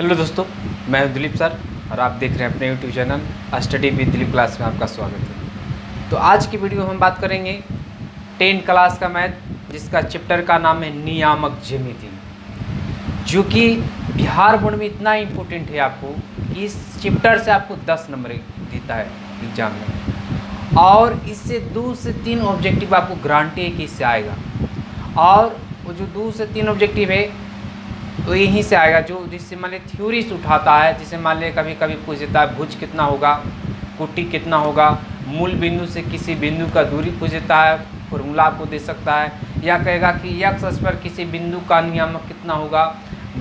Hello दोस्तों, मैं हूं दिलीप सर और आप देख रहे हैं अपने YouTube channel study with Dilip class में आपका स्वागत है। तो आज की वीडियो हम बात करेंगे 10 क्लास का मैथ जिसका चैप्टर का नाम है नियामक ज्यामिति, जो कि बिहार बोर्ड में इतना इम्पोर्टेंट है आपको कि इस चैप्टर से आपको 10 नंबर देता है एग्जाम में, और इससे 2 से 3 ऑब्जेक्टिव आपको गारंटी है कि इससे आएगा। और वो जो 2 से 3 ऑब्जेक्टिव है तो यहीं से आएगा, जो जिससे मान लिया थ्योरी से उठाता है। जैसे मान लिया कभी कभी पूछ देता है भुज कितना होगा, कोटि कितना होगा, मूल बिंदु से किसी बिंदु का दूरी पूछ देता है, फॉर्मूला आपको दे सकता है। या कहेगा कि एक्स अक्ष पर किसी बिंदु का नियामक कितना होगा,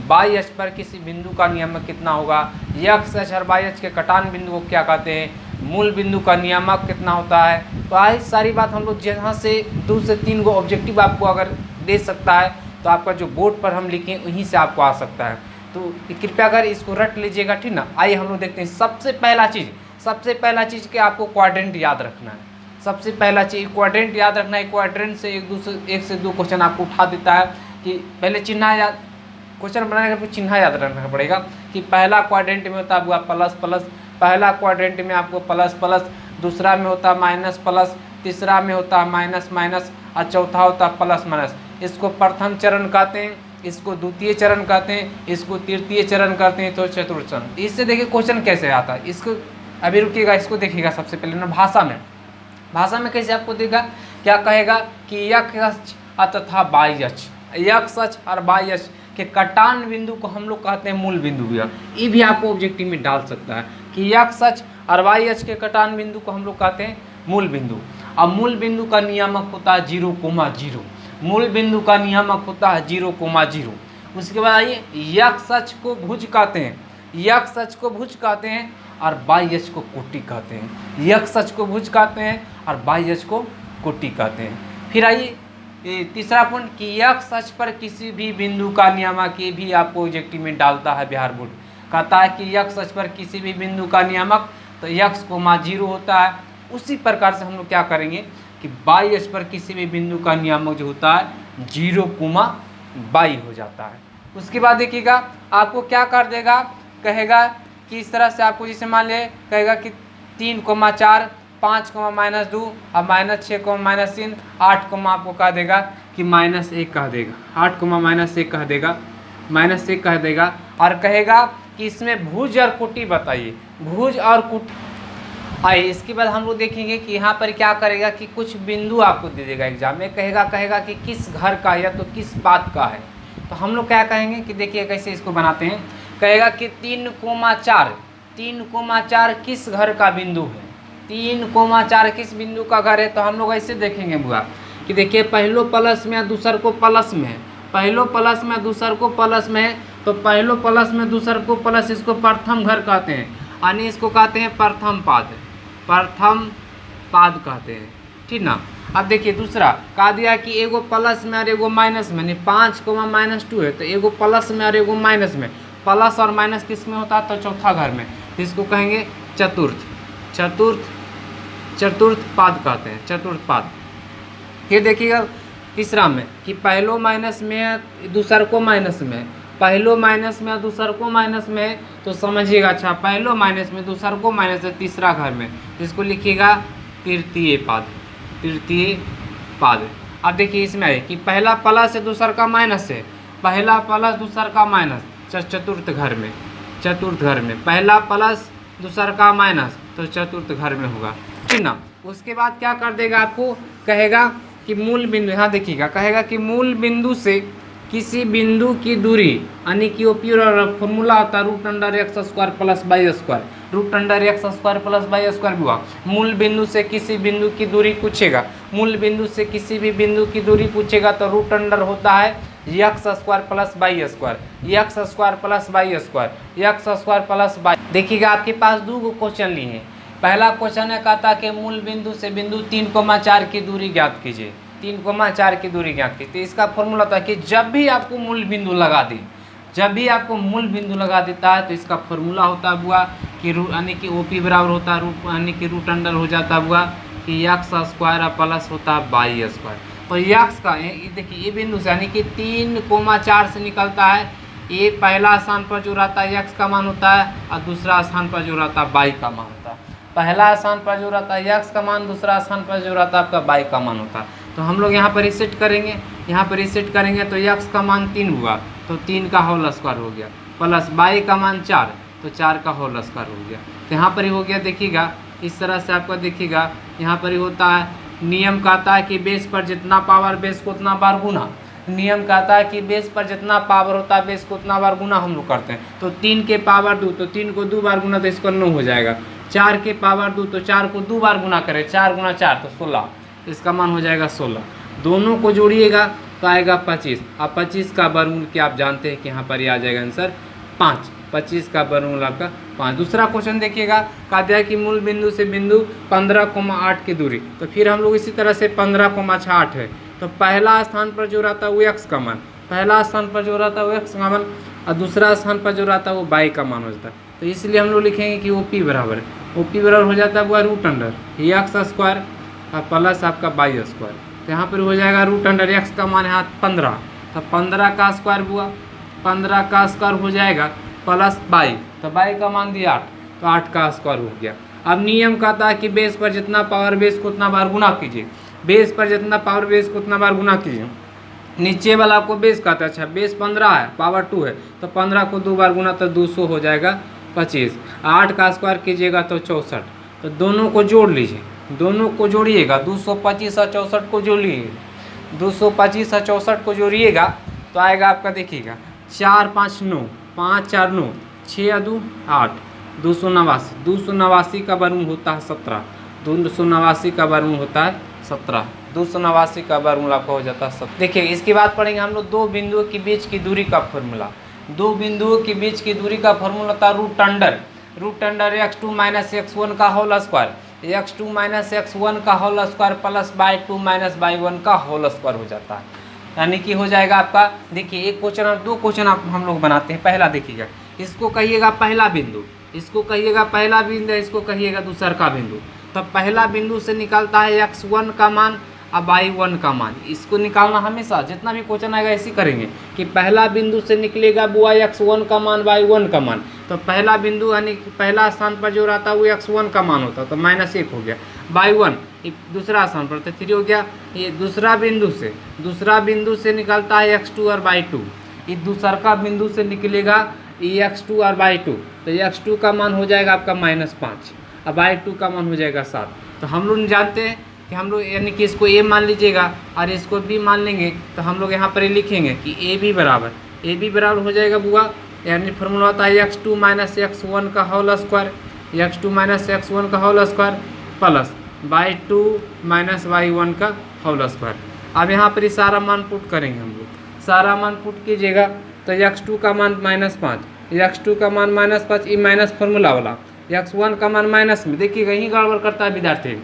वाई अक्ष पर किसी बिंदु का नियामक कितना होगा, एक्स अक्ष और वाई अक्ष के कटान बिंदु को क्या कहते हैं, मूल बिंदु का नियामक कितना होता है। तो आज सारी बात हम लोग जहाँ से 2 से 3 गो ऑब्जेक्टिव आपको अगर दे सकता है तो आपका जो बोर्ड पर हम लिखें वहीं से आपको आ सकता है। तो कृपया कर इसको रट लीजिएगा, ठीक ना। आइए हम लोग देखते हैं। सबसे पहला चीज़ कि आपको क्वाड्रेंट याद रखना है। सबसे पहला चीज़ क्वाड्रेंट याद रखना है। क्वाड्रेंट से एक से दो क्वेश्चन आपको उठा देता है कि पहले चिन्ह याद, क्वेश्चन बनाने का चिन्ह याद रखना पड़ेगा कि पहला क्वाड्रेंट में होता है प्लस प्लस, पहला क्वाड्रेंट में आपको प्लस प्लस, दूसरा में होता है माइनस प्लस, तीसरा में होता है माइनस माइनस और चौथा होता है प्लस माइनस। इसको प्रथम चरण कहते हैं, इसको द्वितीय चरण कहते हैं, इसको तृतीय चरण कहते हैं, तो चतुर्थ चरण। इससे देखिए क्वेश्चन कैसे आता है। इसको अभी रुकिएगा, इसको देखिएगा। सबसे पहले ना भाषा में कैसे आपको देगा, क्या कहेगा कि एक्स अक्ष तथा वाई अक्ष, एक्स अक्ष और वाई अक्ष के कटान बिंदु को हम लोग कहते हैं मूल बिंदु। भैया ये भी आपको ऑब्जेक्टिव में डाल सकता है कि एक्स अक्ष और वाई अक्ष के कटान बिंदु को हम लोग कहते हैं मूल बिंदु। अब मूल बिंदु का नियामक होता है 0,0। मूल बिंदु का नियामक होता है 0,0। उसके बाद आइए एक्स अक्ष को भुज कहते हैं, एक्स अक्ष को भुज कहते हैं और वाई अक्ष को कोटि कहते हैं। एक्स अक्ष को भुज कहते हैं और वाई अक्ष को कोटि कहते हैं। फिर आइए तीसरा पॉइंट कि एक्स अक्ष पर किसी भी बिंदु का नियामक, ये भी आपको ऑब्जेक्टिव में डालता है बिहार बोर्ड। कहता है कि एक्स अक्ष पर किसी भी बिंदु का नियामक तो x,0 होता है। उसी प्रकार से हम लोग क्या करेंगे कि वाई अक्ष पर किसी भी बिंदु का नियामक जो होता है 0,y हो जाता है। उसके बाद देखिएगा आपको क्या कर देगा, कहेगा कि इस तरह से आपको जैसे मान ले कहेगा कि 3,4, 5,-2 और -6,-3, 8, आपको कह देगा कि -1 कह देगा, 8,-1 कह देगा, -1 कह देगा। और कहेगा कि इसमें भुज और कोटि बताइए, भुज और कोटि। आइए इसके बाद हम लोग देखेंगे कि यहाँ पर क्या करेगा कि कुछ बिंदु आपको दे देगा एग्जाम में। कहेगा कि किस घर का या तो किस बात का है। तो हम लोग क्या कहेंगे कि देखिए कैसे इसको बनाते हैं। कहेगा कि 3,4 किस घर का बिंदु है, 3,4 किस बिंदु का घर है। तो हम लोग ऐसे देखेंगे बुआ कि देखिए पहलो प्लस में दूसर को प्लस में है, पहलो प्लस में दूसर को प्लस में है, तो पहलो प्लस में दूसर को प्लस, इसको प्रथम घर कहते हैं, यानी इसको कहते हैं प्रथम पाद कहते हैं, ठीक ना। अब देखिए दूसरा कहा दिया कि एगो प्लस में और एगो माइनस में, 5,-2 है तो एगो प्लस में और एगो माइनस में। प्लस और माइनस किस में होता है तो चौथा घर में, तो इसको कहेंगे चतुर्थ पाद कहते हैं, चतुर्थ पाद। फिर देखिएगा तीसरा में कि पहलो माइनस में दूसर को माइनस में, पहलो माइनस में दूसर को माइनस में, तो समझिएगा अच्छा पहलो माइनस में दूसर को माइनस है तीसरा घर में, जिसको लिखिएगा तृतीय पाद। अब देखिए इसमें है कि पहला प्लस है दूसर का माइनस है, पहला प्लस दूसर का माइनस चतुर्थ घर में, पहला प्लस दूसर का माइनस तो चतुर्थ घर में होगा, ठीक ना। उसके बाद क्या कर देगा आपको, कहेगा कि मूल बिंदु, यहाँ देखिएगा कहेगा कि मूल बिंदु से किसी बिंदु की दूरी, यानी कि प्योर फॉर्मूला होता है √x² + y², √x² + y² भी हुआ। मूल बिंदु से किसी बिंदु की दूरी पूछेगा, मूल बिंदु से किसी भी बिंदु की दूरी पूछेगा तो √अंडर होता है x² + y², x² + y। देखिएगा आपके पास 2 क्वेश्चन लिए हैं। पहला क्वेश्चन है कहता कि मूल बिंदु से बिंदु 3,4 की दूरी ज्ञात कीजिए, 3,4 की दूरी ज्ञात कीजिए। तो इसका फॉर्मूला था कि जब भी आपको मूल बिंदु लगा देता है तो इसका फॉर्मूला होता है बुआ कि यानी कि OP बराबर होता है यानी कि √अंडर हो जाता है बुआ कि x² प्लस होता है y²। तो x का देखिए ये बिंदु से यानी कि 3,4 से निकलता है ये पहला स्थान पर जो रहता है x का मान होता है और दूसरा स्थान पर जो रहता है y का मान होता है। पहला स्थान पर जो रहता है x का मान, दूसरा स्थान पर जो रहता है आपका y का मान होता है। तो हम लोग यहाँ पर रीसेट करेंगे, यहाँ पर रीसेट करेंगे तो x का मान 3 हुआ तो 3 का होल स्क्वायर हो गया, प्लस y का मान 4 तो 4 का होल स्क्वायर हो गया। तो यहाँ पर ही हो गया, देखिएगा इस तरह से आपका देखिएगा यहाँ पर ही होता है। नियम कहता है कि बेस पर जितना पावर बेस को उतना बार गुना, नियम कहता है कि बेस पर जितना पावर होता है बेस को उतना बार गुना हम लोग करते हैं। तो 3 के पावर 2 तो 3 को 2 बार गुना तो इसको 9 हो जाएगा। 4 के पावर 2 तो 4 को 2 बार गुना करें, 4 गुना 4 तो 16, इसका मान हो जाएगा 16। दोनों को जोड़िएगा तो आएगा 25। अब 25 का वर्गमूल क्या आप जानते हैं कि यहाँ पर ये आ जाएगा आंसर 5। 25 का वर्गमूल आपका 5। दूसरा क्वेश्चन देखिएगा, कहा दिया कि मूल बिंदु से बिंदु 15,8 की दूरी। तो फिर हम लोग इसी तरह से 15,8 है तो पहला स्थान पर जो रहता है वो x का मान, पहला स्थान पर जो रहता है वो x का मान और दूसरा स्थान पर जो रहता है वो y का मान हो जाता है। तो इसलिए हम लोग लिखेंगे कि OP बराबर, OP बराबर हो जाता है वो रूट अंडर x स्क्वायर और प्लस आपका y स्क्वायर। तो यहाँ पर हो जाएगा रूट अंडर x का मान यहाँ 15, तो 15 का स्क्वायर हुआ, 15 का स्क्वायर हो जाएगा प्लस y, तो y का मान दिया 8 तो 8 का स्क्वायर हो गया। अब नियम कहता है कि बेस पर जितना पावर बेस को उतना बार गुना कीजिए, बेस पर जितना पावर बेस को उतना बार गुना कीजिए। नीचे वाला को बेस कहता है, अच्छा बेस 15 है पावर 2 है तो 15 को 2 बार गुना तो 200 हो जाएगा 25। 8 का स्क्वायर कीजिएगा तो 64। तो दोनों को जोड़ लीजिए, दोनों को जोड़िएगा, 225 और 64 को जोड़िए, 225 और 64 को जोड़िएगा तो आएगा आपका देखिएगा 4 5 9, 5 4 9, 6 2 8, 289। 289 का वर्गमूल होता है 17, 289 का वर्गमूल होता है 17, 289 का वर्गमूल आपका हो जाता है 17। देखिए इसके बाद पढ़ेंगे हम लोग दो बिंदुओं के बीच की दूरी का फॉर्मूला। दो बिंदुओं के बीच की दूरी का फॉर्मूला होता है root under x2 minus x1 का whole square, x2 minus x1 का whole square plus y2 minus y1 का होल स्क्वायर हो जाता है। यानी कि हो जाएगा आपका, देखिए एक क्वेश्चन और दो क्वेश्चन आप हम लोग बनाते हैं। पहला देखिएगा, इसको कहिएगा पहला बिंदु, इसको कहिएगा पहला बिंदु, इसको कहिएगा दूसरा का बिंदु। तो पहला बिंदु से निकलता है x1 का मान और y1 का मान, इसको निकालना हमेशा जितना भी क्वेश्चन आएगा ऐसे करेंगे कि पहला बिंदु से निकलेगा वो x1 का मान y1 का मान। तो पहला बिंदु यानी कि पहला स्थान पर जो रहता है वो x1 का मान होता है तो -1 हो गया, y1 दूसरा स्थान पर तो 3 हो गया। ये दूसरा बिंदु से निकलता है x2 और y2, ये दूसरा का बिंदु से निकलेगा ये x2 और y2, तो x2 का मान हो जाएगा आपका -5 और y2 का मान हो जाएगा 7। तो हम लोग जानते हैं कि हम लोग यानी कि इसको a मान लीजिएगा और इसको b मान लेंगे तो हम लोग यहाँ पर लिखेंगे कि a b बराबर हो जाएगा बुआ, यानी फॉर्मूला होता है x2 माइनस x1 का whole square, x2 minus x1 का whole square plus y2 minus y1 का होल स्क्वायर। अब यहाँ पर सारा मान पुट करेंगे हम लोग, सारा मान पुट कीजिएगा तो x2 का मान -5, x2 का मान -5, ये माइनस फार्मूला वाला, x1 का मान माइनस में, देखिएगा यही गड़बड़ करता है विद्यार्थी,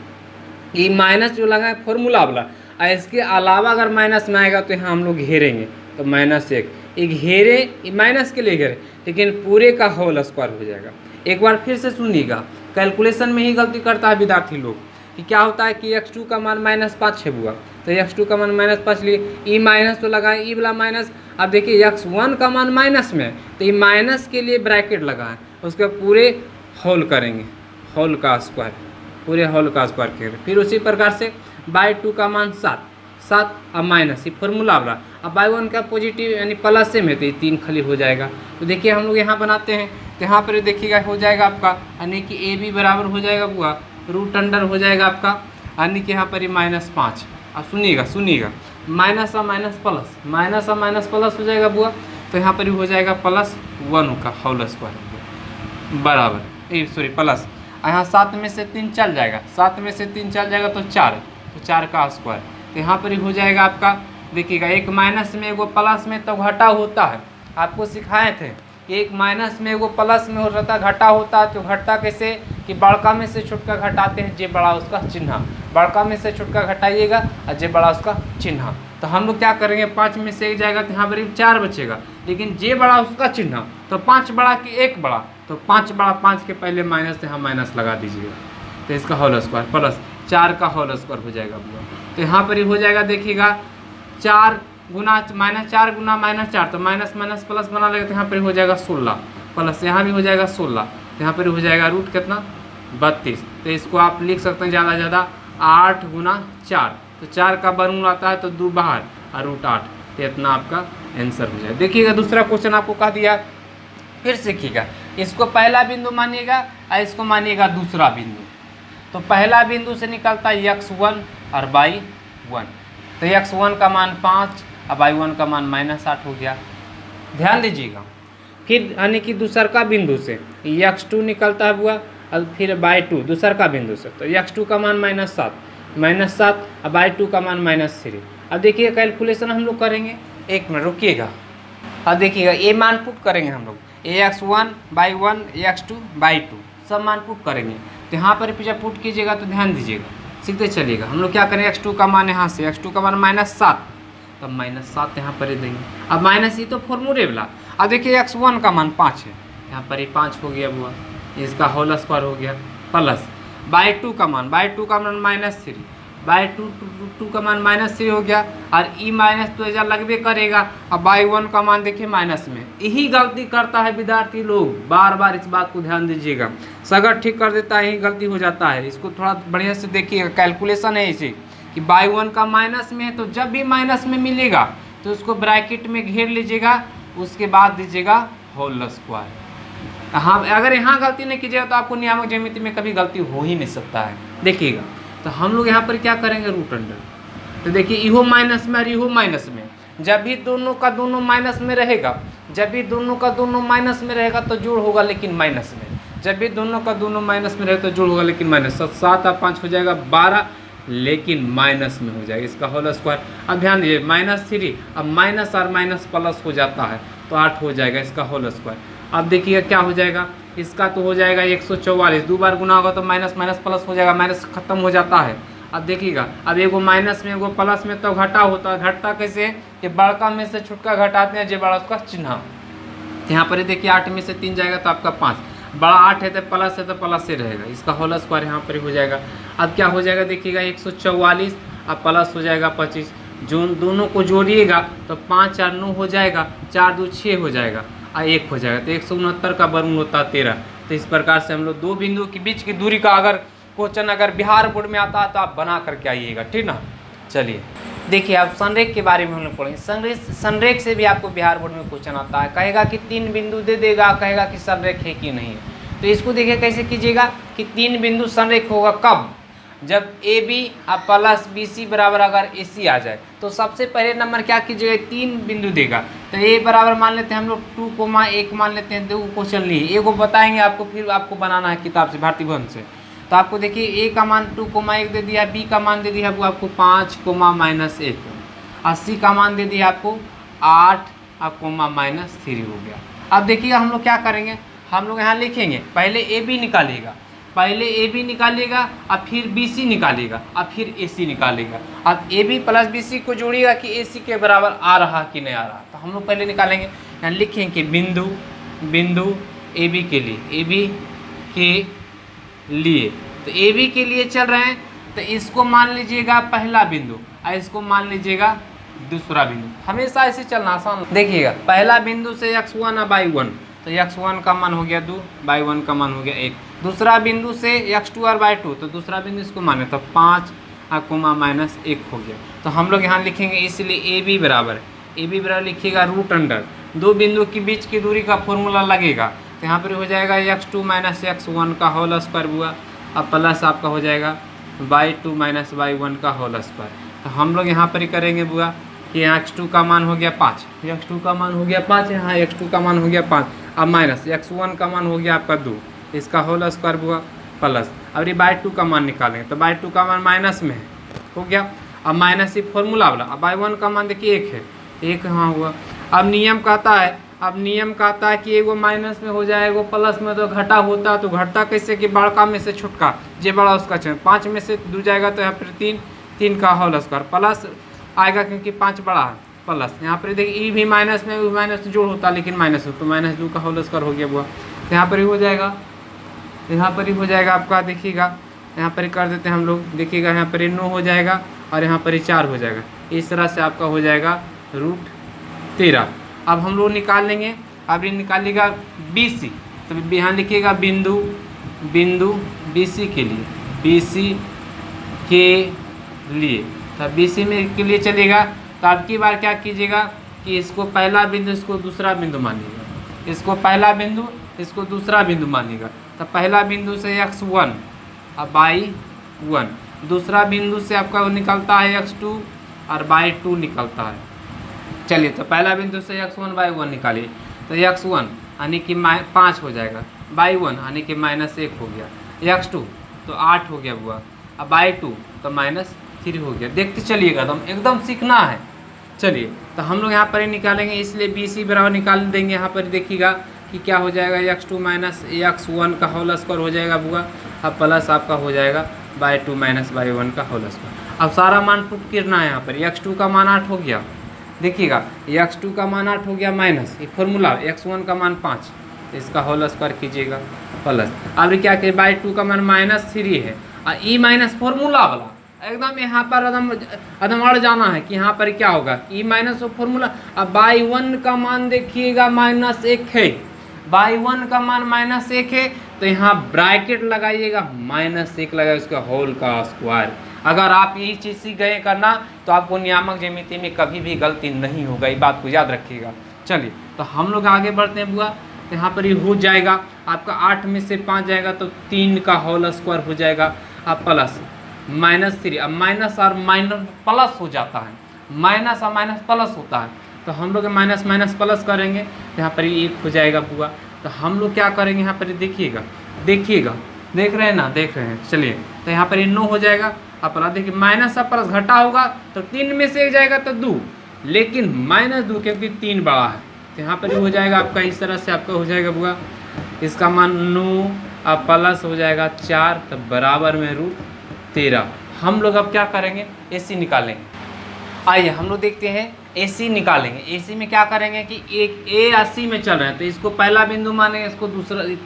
ये माइनस जो लगा है फॉर्मूला वाला, और इसके अलावा अगर माइनस में आएगा तो यहाँ हम लोग घेरेंगे तो -1, एक घेरे ये माइनस के लिए घेरे लेकिन पूरे का होल स्क्वायर हो जाएगा। एक बार फिर से सुनिएगा, कैलकुलेशन में ही गलती करता है विद्यार्थी लोग कि क्या होता है कि x2 का मान -5 है बुआ, तो x2 का मान -5 लिए, ई माइनस तो लगाए, ई वाला माइनस। अब देखिए x1 का मान माइनस में तो ये माइनस के लिए ब्रैकेट लगाएं, उसके पूरे होल करेंगे, होल का स्क्वायर, पूरे होल का स्क्वायर करेंगे। फिर उसी प्रकार से y2 का मान 7 और माइनस, ये फॉर्मूला वाला। अब y1 का पॉजिटिव यानी प्लस से में तो ये 3 खाली हो जाएगा। तो देखिए हम लोग यहाँ बनाते हैं तो यहाँ पर देखिएगा हो जाएगा आपका यानी कि a b बराबर हो जाएगा बुआ रूट अंडर हो जाएगा आपका यानी कि यहाँ पर ये -5। अब सुनिएगा माइनस और माइनस प्लस हो जाएगा बुआ, तो यहाँ पर हो जाएगा +1 का होल स्क्वायर बराबर सॉरी प्लस, यहाँ 7 में से 3 चल जाएगा, 7 में से 3 चल जाएगा तो 4, तो 4 का स्क्वायर। तो यहाँ पर हो जाएगा आपका, देखिएगा एक माइनस में एगो प्लस में तो घटा होता है, आपको सिखाए थे एक माइनस में एगो प्लस में हो जाता है घटा होता है। तो घटा कैसे कि बड़का में से छोटका घटाते हैं, जे बड़ा उसका चिन्ह, बड़का में से छोटका घटाइएगा और जे बड़ा उसका चिन्ह। तो हम लोग क्या करेंगे 5 में से 1 जाएगा तो यहाँ पर 4 बचेगा, लेकिन जे बड़ा उसका चिन्ह, तो 5 बड़ा कि 1 बड़ा, तो 5 बड़ा 5 के पहले माइनस यहाँ माइनस लगा दीजिएगा तो इसका होल स्क्वायर प्लस 4 का होल स्क्वायर हो जाएगा। तो यहाँ पर ही हो जाएगा देखिएगा 4 गुना -4 गुना -4, तो माइनस माइनस प्लस बना लेगा, तो यहाँ पर हो जाएगा 16 प्लस यहाँ भी हो जाएगा 16, तो यहाँ पर हो जाएगा रूट कितना 32। तो इसको आप लिख सकते हैं ज़्यादा से ज़्यादा 8 गुना 4, तो 4 का वर्गमूल आता है तो 2 बाहर और रूट 8, तो इतना आपका आंसर हो जाएगा। देखिएगा दूसरा क्वेश्चन आपको कह दिया, फिर सीखिएगा। इसको पहला बिंदु मानिएगा और इसको मानिएगा दूसरा बिंदु। तो पहला बिंदु से निकलता है x1 और y1, तो x1 का मान 5 और y1 का मान -8 हो गया। ध्यान दीजिएगा। फिर यानी कि दूसर का बिंदु से x2 निकलता हुआ और फिर y2 दूसर का बिंदु से, तो x2 का मान -7 और y2 का मान -3। अब देखिए कैलकुलेशन हम लोग करेंगे, 1 मिनट रुकिएगा। अब देखिएगा ये मान पुट करेंगे हम लोग, x1 y1 x2 y2 सब मान पुट करेंगे। तो यहाँ पर जब पुट कीजिएगा तो ध्यान दीजिएगा, सीखते चलिएगा। हम लोग क्या करें, x2 का मान यहाँ से, x2 का मान -7, तब -7 यहाँ पर देंगे। अब माइनस ये तो फॉर्मूले वाला। अब देखिए x1 का मान 5 है, यहाँ पर ये 5 हो गया हुआ, इसका होल स्क्वायर हो गया, प्लस y2 का मान -3, y2 का मान -3 हो गया, और ई माइनस तो ऐसा लगभग करेगा। अब y1 का मान देखिए माइनस में। यही गलती करता है विद्यार्थी लोग, बार बार इस बात को ध्यान दीजिएगा। सगर ठीक कर देता है, यही गलती हो जाता है। इसको थोड़ा बढ़िया से देखिएगा, कैलकुलेशन है इसे कि y1 का माइनस में है, तो जब भी माइनस में मिलेगा तो उसको ब्रैकेट में घेर लीजिएगा, उसके बाद दीजिएगा होल स्क्वायर। हाँ, अगर यहाँ गलती नहीं कीजिएगा तो आपको नियामक ज्यामिति में कभी गलती हो ही नहीं सकता है। देखिएगा, तो हम लोग यहाँ पर क्या करेंगे, रूट अंडर। तो देखिए इहो माइनस में और इहो माइनस में, जब भी दोनों का दोनों माइनस में रहेगा, जब भी दोनों का दोनों माइनस में रहेगा तो जोड़ होगा लेकिन माइनस में, जब भी दोनों का दोनों माइनस में रहेगा तो जोड़ होगा लेकिन माइनस। 7 और 5 हो जाएगा 12, लेकिन माइनस में हो जाएगा, इसका होल स्क्वायर। अब ध्यान दीजिए -3, अब माइनस और माइनस प्लस हो जाता है तो 8 हो जाएगा, इसका होल स्क्वायर। अब देखिए क्या हो जाएगा, इसका तो हो जाएगा 144, 2 बार गुना होगा तो माइनस माइनस प्लस हो जाएगा, माइनस खत्म हो जाता है। अब देखिएगा, अब एगो माइनस में एगो प्लस में तो घटा होता है। घटता कैसे कि बड़का में से छुटका घटाते हैं, जो बड़ा उसका चिन्ह। यहाँ पर देखिए 8 में से 3 जाएगा तो आपका 5, बड़ा 8 है तो प्लस से रहेगा, इसका होल स्क्वायर यहाँ पर हो जाएगा। अब क्या हो जाएगा देखिएगा, 144 अब प्लस हो जाएगा 25, जो दोनों को जोड़िएगा तो 5 और 9 हो जाएगा, 4 2 6 हो जाएगा और 1 हो जाएगा, तो 169 का वर्गमूल होता है 13। तो इस प्रकार से हम लोग दो बिंदु के बीच की दूरी का अगर क्वेश्चन अगर बिहार बोर्ड में आता है तो आप बना करके आइएगा, ठीक ना। चलिए देखिए, आप संरेख के बारे में हम लोग पढ़ेंगे। संरेख से भी आपको बिहार बोर्ड में क्वेश्चन आता है, कहेगा कि 3 बिंदु दे देगा, कहेगा कि संरेख है कि नहीं है। तो इसको देखिए कैसे कीजिएगा कि 3 बिंदु संरेख होगा कब, जब A B plus B C बराबर अगर ए सी आ जाए। तो सबसे पहले नंबर क्या कीजिएगा, 3 बिंदु देगा, तो ए बराबर मान लेते हैं हम लोग 2,1 मान लेते हैं। 2 क्वेश्चन लिए, एगो बताएंगे आपको, फिर आपको बनाना है किताब से, भारतीय भवन से। तो आपको देखिए ए का मान 2,1 दे दिया, बी का मान दे दिया आपको 5,-1, और सी का मान दे दिया आपको 8,-3 हो गया। अब देखिएगा हम लोग क्या करेंगे, हम लोग यहाँ लिखेंगे, पहले ए बी निकालिएगा, और फिर बी सी निकालिएगा, और फिर ए सी निकालिएगा। अब A B plus B C को जोड़िएगा कि ए सी के बराबर आ रहा कि नहीं आ रहा। तो हम लोग पहले निकालेंगे, यहाँ लिखेंगे कि बिंदु ए बी के लिए, तो ए बी के लिए चल रहे हैं, तो इसको मान लीजिएगा पहला बिंदु और इसको मान लीजिएगा दूसरा बिंदु। हमेशा ऐसे चलना आसान। देखिएगा पहला बिंदु से x1 और y1, तो x1 का मान हो गया 2, y1 का मान हो गया 1। दूसरा बिंदु से x2 और y2, तो दूसरा बिंदु इसको माने तो 5,-1 हो गया। तो हम लोग यहाँ लिखेंगे, इसलिए ए बी बराबर लिखिएगा रूट अंडर, दो बिंदु के बीच की दूरी का फॉर्मूला लगेगा। तो यहाँ पर हो जाएगा x2 - x1 का होल स्क्वायर हुआ, अब प्लस आपका हो जाएगा y2 - y1 का होल स्क्वायर। तो हम लोग यहाँ पर ही करेंगे बुआ कि यहाँ x2 का मान हो गया 5, x2 का मान हो गया 5, यहाँ x2 का मान हो गया 5, अब माइनस x1 का मान हो गया आपका 2, इसका होल स्क्वायर हुआ प्लस। अब ये y2 का मान निकालेंगे, तो y2 का मान माइनस में है, हो गया। अब माइनस ये फॉर्मूला वाला, अब y1 का मान देखिए 1 है, 1 यहाँ हुआ। अब नियम कहता है कि एगो माइनस में हो जाए, एगो प्लस में, तो घटा होता है। तो घटता कैसे कि बड़का में से छुटका, जे बड़ा उसका चिन्ह, 5 में से 2 जाएगा तो यहाँ पर 3 का होल स्क्वायर प्लस आएगा, क्योंकि 5 बड़ा है प्लस। यहाँ पर देखिए ई भी माइनस में, माइनस जोड़ होता है लेकिन माइनस हो, तो -2 का होल स्क्वायर हो गया बुआ। यहाँ पर ही हो जाएगा, आपका देखिएगा यहाँ पर ही कर देते हैं हम लोग, देखिएगा यहाँ पर 9 हो जाएगा और यहाँ पर 4 हो जाएगा। इस तरह से आपका हो जाएगा √13। अब हम लोग निकाल लेंगे, अब ये निकालिएगा BC, तो यहाँ लिखिएगा बिंदु BC के लिए, BC के लिए, तो BC में के लिए चलेगा। तो अब की बार क्या कीजिएगा कि इसको पहला बिंदु, इसको दूसरा बिंदु मानिएगा, इसको पहला बिंदु, इसको दूसरा बिंदु मानिएगा। तो पहला बिंदु से x1 अब y1, दूसरा बिंदु से आपका वो निकलता है x2 और y2 निकलता है। चलिए, तो पहला बिंदु से x1 y1 निकालिए, तो x1 यानी कि 5 हो जाएगा, y1 यानी कि -1 हो गया, x2 तो 8 हो गया बुआ, अब y2 तो -3 हो गया। देखते चलिएगा, एकदम सीखना है। चलिए, तो हम लोग यहाँ पर ही निकालेंगे, इसलिए BC बराबर निकाल देंगे। यहाँ पर देखिएगा कि क्या हो जाएगा, x2 - x1 का होल स्क्वायर हो जाएगा बुआ, अब प्लस आपका हो जाएगा y2 - y1 का होल स्क्वायर। अब सारा मान पुट करना है। यहाँ पर x2 का मान 8 हो गया, देखिएगा x2 का मान 8 हो गया माइनस ये फॉर्मूला, x1 का मान 5, इसका होल स्क्वायर कीजिएगा प्लस। अब क्या करिए, y2 का मान -3 है और ई माइनस फॉर्मूला वाला, एकदम यहाँ पर एकदम अड़ जाना है कि यहाँ पर क्या होगा, ई माइनस फॉर्मूला। अब y1 का मान देखिएगा -1 है, y1 का मान -1 है, तो यहाँ ब्रैकेट लगाइएगा, -1 लगाइए, उसका होल का स्क्वायर। अगर आप यही चीज़ सीख गए करना तो आपको नियामक ज्यामिति में कभी भी गलती नहीं होगा, ये बात को याद रखिएगा। चलिए, तो हम लोग आगे बढ़ते हैं बुआ। तो यहाँ पर ये हो जाएगा आपका 8 में से 5 जाएगा तो 3 का होल स्क्वायर हो जाएगा, अब प्लस -3, अब माइनस और माइनस प्लस हो जाता है, माइनस और माइनस प्लस होता है, तो हम लोग माइनस माइनस प्लस करेंगे, तो यहाँ पर ये 1 हो जाएगा बुआ। तो हम लोग क्या करेंगे, यहाँ पर देखिएगा, देख रहे हैं ना, देख रहे हैं। चलिए, तो यहाँ पर ये 9 हो जाएगा, अब प्लस देखिए, माइनस और प्लस घटा होगा तो 3 में से 1 जाएगा तो 2, लेकिन -2 क्योंकि 3 बड़ा है, तो यहाँ पर हो जाएगा आपका इस तरह से आपका हो जाएगा बुआ, इसका मान 9 अब प्लस हो जाएगा 4, तो बराबर में √13। हम लोग अब क्या करेंगे, AC निकालेंगे। आइए हम लोग देखते हैं AC निकालेंगे। AC में क्या करेंगे कि एक A 80 में चल रहे हैं, तो इसको पहला बिंदु मानेंगे, इसको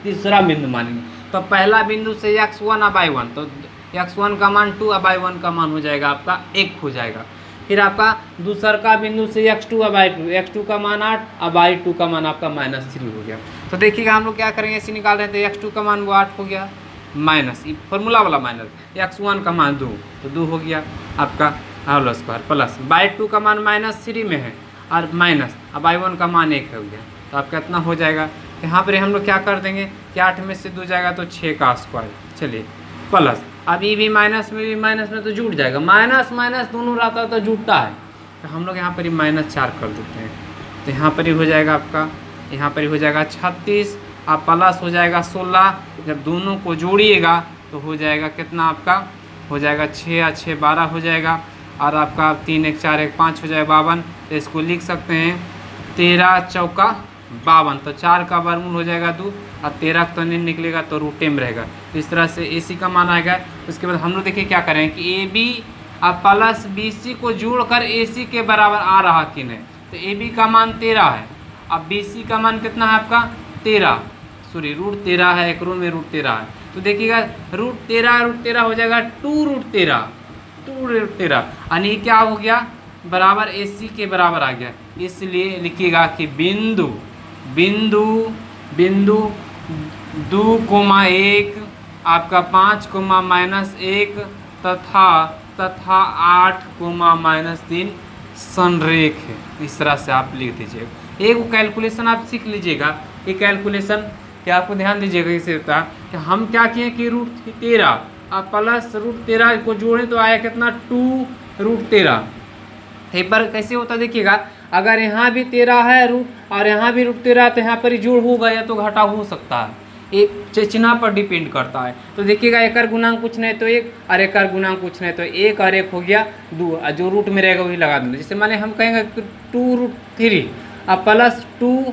तीसरा बिंदु मानेंगे। तो पहला बिंदु से x1 अब y1, तो x1 का मान 2 अब y1 का मान हो जाएगा आपका 1 हो जाएगा। फिर आपका दूसरा का बिंदु से x2 अब y2, x2 का मान 8 अब y2 का मान आपका -3 हो गया। तो देखिएगा हम लोग क्या करेंगे, AC निकाल रहे हैं, तो x2 का मान वो 8 हो गया, माइनस फॉर्मूला वाला माइनस, x1 का मान 2 तो 2 हो गया आपका होल स्क्वायर, प्लस y2 का मान -3 में है और माइनस अब y1 का मान 1 हो गया, तो आप कितना हो जाएगा। यहाँ पर हम लोग क्या कर देंगे कि 8 में से 2 जाएगा तो 6 का स्क्वायर। चलिए, प्लस अब ये भी माइनस में तो जुट जाएगा, माइनस माइनस दोनों रहता है तो जुटता है, तो हम लोग यहाँ पर ही -4 कर देते हैं। तो यहाँ पर ही हो जाएगा आपका, यहाँ पर ही हो जाएगा 36 अब प्लस हो जाएगा 16, जब दोनों को जोड़िएगा तो हो जाएगा कितना आपका हो जाएगा 6 और 6 12 हो जाएगा, और आपका 3 1 4 1 5 हो जाएगा 52। तो इसको लिख सकते हैं 13 चौका 52, तो 4 का वर्गमूल हो जाएगा 2 और 13 तो नहीं निकलेगा तो √10 रहेगा। तो इस तरह से AC का मान आएगा। उसके बाद हम लोग देखिए क्या करें कि AB अब प्लस BC को जोड़कर AC के बराबर आ रहा कि नहीं, तो AB का मान 13 है, अब BC का मान कितना है आपका 13, सॉरी √13 है, एक रो में √13 है, तो देखिएगा √13 हो जाएगा 2√13 यानी क्या हो गया बराबर AC के बराबर आ गया। इसलिए लिखिएगा कि बिंदु 2,1 आपका 5,-1 तथा 8,-3 संरेख है। इस तरह से आप लिख दीजिएगा। एक कैलकुलेशन आप सीख लीजिएगा। ये कैलकुलेशन क्या आपको ध्यान दीजिएगा इसे होता है कि हम क्या किए कि √13 अब प्लस √13 को जोड़ें तो आया कितना 2√13। एक बार कैसे होता देखिएगा, अगर यहाँ भी 13 है रूट और यहाँ भी √13 तो यहाँ पर जोड़ होगा या तो घटा हो सकता है, एक चिन्ह पर डिपेंड करता है। तो देखिएगा एक गुणांक कुछ नहीं तो 1 और एक गुणांक कुछ नहीं तो 1 और 1 हो गया 2 और जो रूट में रहेगा वही लगा देंगे। जैसे माने हम कहेंगे 2√3 अब प्लस 2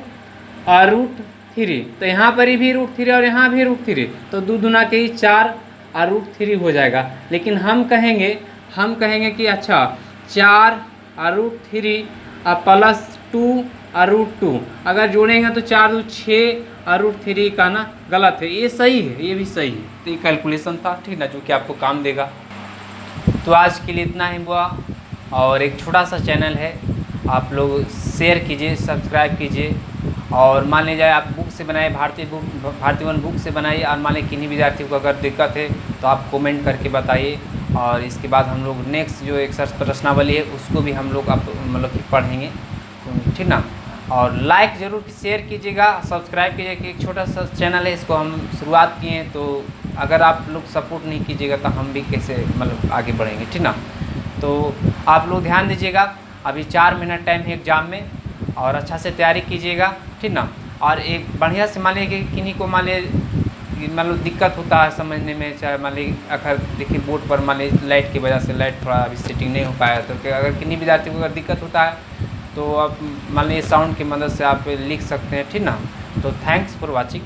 और √3 तो यहाँ पर भी √3 और यहाँ भी √3 तो 2 दूना के ही 4 और √3 हो जाएगा। लेकिन हम कहेंगे कि अच्छा 4 और √3 और प्लस 2 और √2 अगर जोड़ेंगे तो 4 2 6 और √3 का ना गलत है, ये सही है, ये भी सही है। तो ये कैलकुलेशन था ठीक ना, जो कि आपको काम देगा। तो आज के लिए इतना ही हुआ। और एक छोटा सा चैनल है आप लोग शेयर कीजिए, सब्सक्राइब कीजिए। और मान लीजिए आप बुक से बनाए, भारतीय वन बुक से बनाइए, और मान लीजिए किन्हीं विद्यार्थियों को अगर दिक्कत है तो आप कमेंट करके बताइए। और इसके बाद हम लोग नेक्स्ट जो एक प्रश्नावली है उसको भी हम लोग मतलब कि पढ़ेंगे, ठीक ना। और लाइक ज़रूर शेयर कीजिएगा, सब्सक्राइब कीजिए कि एक छोटा सा चैनल है, इसको हम शुरुआत किए हैं, तो अगर आप लोग सपोर्ट नहीं कीजिएगा तो हम भी कैसे मतलब आगे बढ़ेंगे, ठीक ना। तो आप लोग ध्यान दीजिएगा, अभी 4 मिनट टाइम है एग्ज़ाम में, और अच्छा से तैयारी कीजिएगा, ठीक ना। और एक बढ़िया से मान लीजिए कि किन्हीं को मान लीजिए मतलब दिक्कत होता है समझने में, चाहे मान लीजिए अगर देखिए बोर्ड पर मान लीजिए लाइट की वजह से लाइट थोड़ा अभी सेटिंग नहीं हो पाया, तो अगर किन्हीं विद्यार्थियों को अगर दिक्कत होता है तो आप मान लीजिए साउंड की मदद से आप लिख सकते हैं, ठीक ना। तो थैंक्स फॉर वॉचिंग।